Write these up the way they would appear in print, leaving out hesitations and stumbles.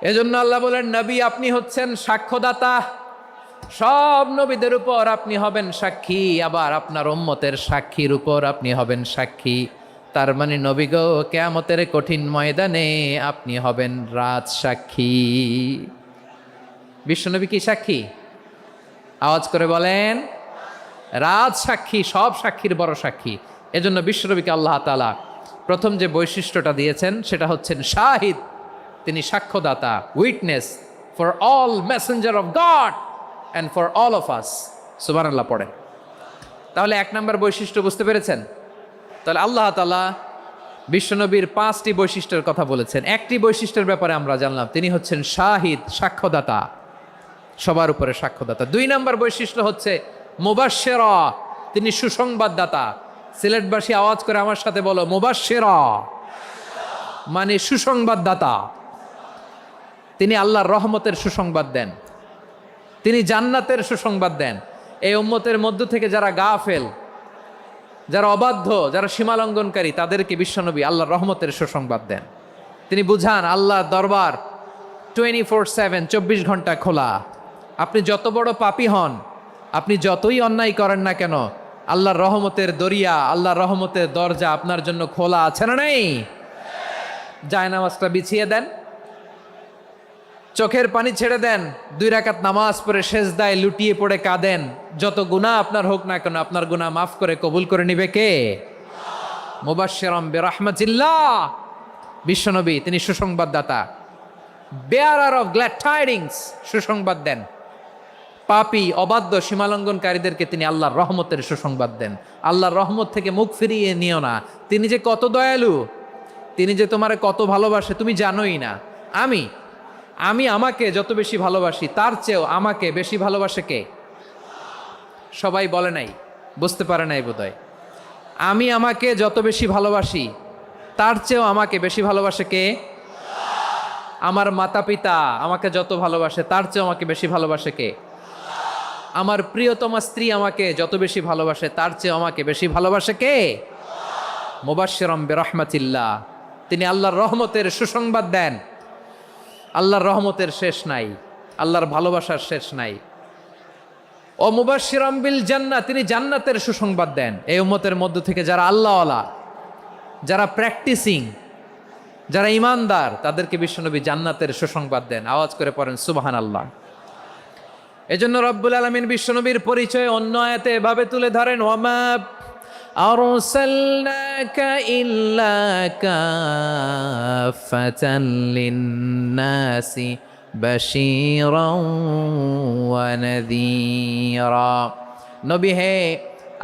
এজন্য আল্লাহ বলেন, নবী আপনি হচ্ছেন সাক্ষ্যদাতা, সব নবীদের উপর আপনি হবেন সাক্ষী, আবার আপনার উম্মতের সাক্ষীর উপর আপনি হবেন সাক্ষী। তার মানে নবী গো, কিয়ামতের কঠিন ময়দানে আপনি হবেন রাজ সাক্ষী। বিশ্বনবী কি সাক্ষী? আওয়াজ করে বলেন, রাজ সাক্ষী, সব সাক্ষীর বড় সাক্ষী। এজন্য বিশ্বনবীকে আল্লাহ তাআলা প্রথম যে বৈশিষ্ট্যটা দিয়েছেন সেটা হচ্ছেন শাহিদ। তিনি সাক্ষ্যদাতা, witness for all messenger of God and for all of us. সুবহানাল্লাহ পড়েন। তাহলে এক নম্বর বৈশিষ্ট্য বুঝতে পেরেছেন? তাহলে আল্লাহ তাআলা বিশ্বনবীর 5টি বৈশিষ্ট্যের কথা বলেছেন। একটি বৈশিষ্ট্যের ব্যাপারে আমরা জানলাম, তিনি হচ্ছেন শাহিদ, সাক্ষ্যদাতা, সবার উপরে সাক্ষ্যদাতা। 2 নম্বর বৈশিষ্ট্য হচ্ছে মুবাশশিরা, তিনি সুসংবাদদাতা। সিলেটবাসী আওয়াজ করে আমার সাথে বলো, মুবাশশিরা মানে সুসংবাদদাতা। তিনি আল্লাহর রহমতের সুসংবাদ দেন, তিনি জান্নাতের সুসংবাদ দেন। এই উম্মতের মধ্য থেকে যারা গাফেল, যারা অবাধ্য, যারা সীমালঙ্ঘনকারী, তাদেরকে বিশ্বনবী আল্লাহর রহমতের সুসংবাদ দেন। তিনি বুঝান আল্লাহর দরবার 24/7, 24 ঘন্টা খোলা। আপনি যত বড় পাপী হন, আপনি যতই অন্যায় করেন না কেন, আল্লাহর রহমতের দরিয়া, আল্লাহর রহমতের দরজা আপনার জন্য খোলা আছে না নেই? জায়নামাজটা বিছিয়ে দেন, চোখের পানি ছেড়ে দেন, 2 রাকাত নামাজ পড়ে সেজদায় লুটিয়ে পড়ে কাঁদেন। যত গুনাহ আপনার হোক না কেন, আপনার গুনাহ মাফ করে কবুল করে নিবে কে? মুবাশশিরাম বিরহমাতিল্লাহ। বিশ্বনবী তিনি সুসংবাদদাতা, বেয়ারার অফ গ্ল্যাড টাইডিংস, সুসংবাদ দেন। পাপী, অবাধ্য, সীমালঙ্ঘনকারীদেরকে তিনি আল্লাহর রহমতের সুসংবাদ দেন। আল্লাহর রহমত থেকে মুখ ফিরিয়ে নিও না। তিনি যে কত দয়ালু, তিনি যে তোমারে কত ভালোবাসে তুমি জানোই না। আমি আমাকে যত বেশি ভালোবাসি, তার চেয়েও আমাকে বেশি ভালোবাসে কে? সবাই বলে নাই, বুঝতে পারে নাই বোধহয়। আমি আমাকে যত বেশি ভালোবাসি, তার চেয়েও আমাকে বেশি ভালোবাসে কে? আমার মাতা পিতা আমাকে যত ভালোবাসে, তার চেয়েও আমাকে বেশি ভালোবাসে কে? আমার প্রিয়তমা স্ত্রী আমাকে যত বেশি ভালোবাসে, তার চেয়েও আমাকে বেশি ভালোবাসে কে? মুবাশশিরাম বিরহমাতিল্লাহ, তিনি আল্লাহর রহমতের সুসংবাদ দেন। আল্লাহর রহমতের শেষ নাই, আল্লাহর ভালোবাসার শেষ নাই। ও মুবাশশিরাম বিল জান্নাহ, তিনি জান্নাতের সুসংবাদ দেন। এই উম্মতের মধ্য থেকে যারা আল্লাহওয়ালা, যারা প্র্যাকটিসিং, যারা ইমানদার, তাদেরকে বিশ্বনবী জান্নাতের সুসংবাদ দেন। আওয়াজ করে পড়েন সুবহানাল্লাহ। এজন্য রব্বুল আলামিন বিশ্বনবীর পরিচয় অন্য আয়াতে এভাবে তুলে ধরেন, ওয়ামা আরসালনাকা ইল্লা কাফাতান লিন্নাসি বাশীরাও ওয়া নাযীরা। নবী হে,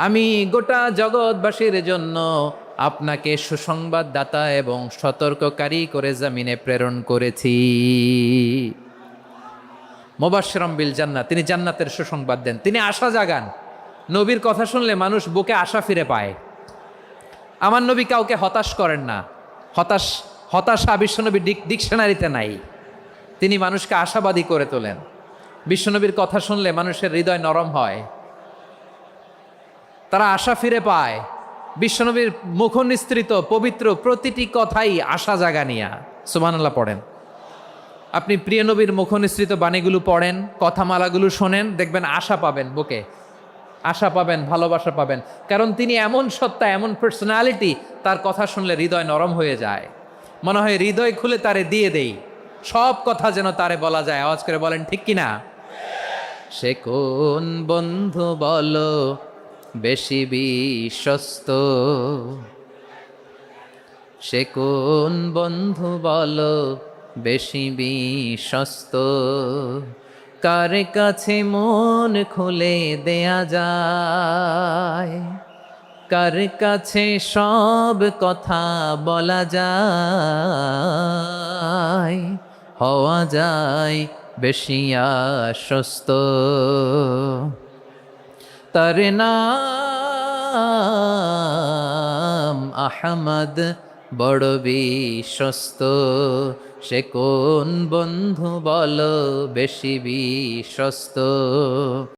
আমি গোটা জগৎবাসীর জন্য আপনাকে সুসংবাদদাতা এবং সতর্ককারী করে জমিনে প্রেরণ করেছি। মুবাশশিরাম বিল জান্নাহ, তিনি জান্নাতের সুসংবাদ দেন, তিনি আশা জাগান। নবীর কথা শুনলে মানুষ বুকে আশা ফিরে পায়। আমার নবী কাউকে হতাশ করেন না। হতাশা বিশ্বনবী ডিকশনারিতে নাই। তিনি মানুষকে আশাবাদী করে তোলেন। বিশ্বনবীর কথা শুনলে মানুষের হৃদয় নরম হয়, তারা আশা ফিরে পায়। বিশ্বনবীর মুখ নিঃসৃত পবিত্র প্রতিটি কথাই আশা জাগানিয়া। সুবহানাল্লাহ পড়েন। আপনি প্রিয় নবীর মুখ নিঃসৃত বাণীগুলো পড়েন, কথামালাগুলো শোনেন, দেখবেন আশা পাবেন, বুকে আশা পাবেন, ভালোবাসা পাবেন। কারণ তিনি এমন সত্তা, এমন পার্সোনালিটি, তার কথা শুনলে হৃদয় নরম হয়ে যায়। মনে হয় হৃদয় খুলে তারে দিয়ে দেই, সব কথা যেন তারে বলা যায়। আওয়াজ করে বলেন ঠিক কিনা? সে কোন বন্ধু বলো বেশি বিশ্বস্ত, সে কোন বন্ধু বলো বেশি বিশ্বস্ত, কার কাছে মন খুলে দেয়া যায়, কার কাছে সব কথা বলা যায়, হওয়া যায় বেশি আশ্বস্ত। তার নাম আহমদ, বড় বিশ্বস্ত। সে কোন বন্ধু বলো বেশি বিশ্বস্ত।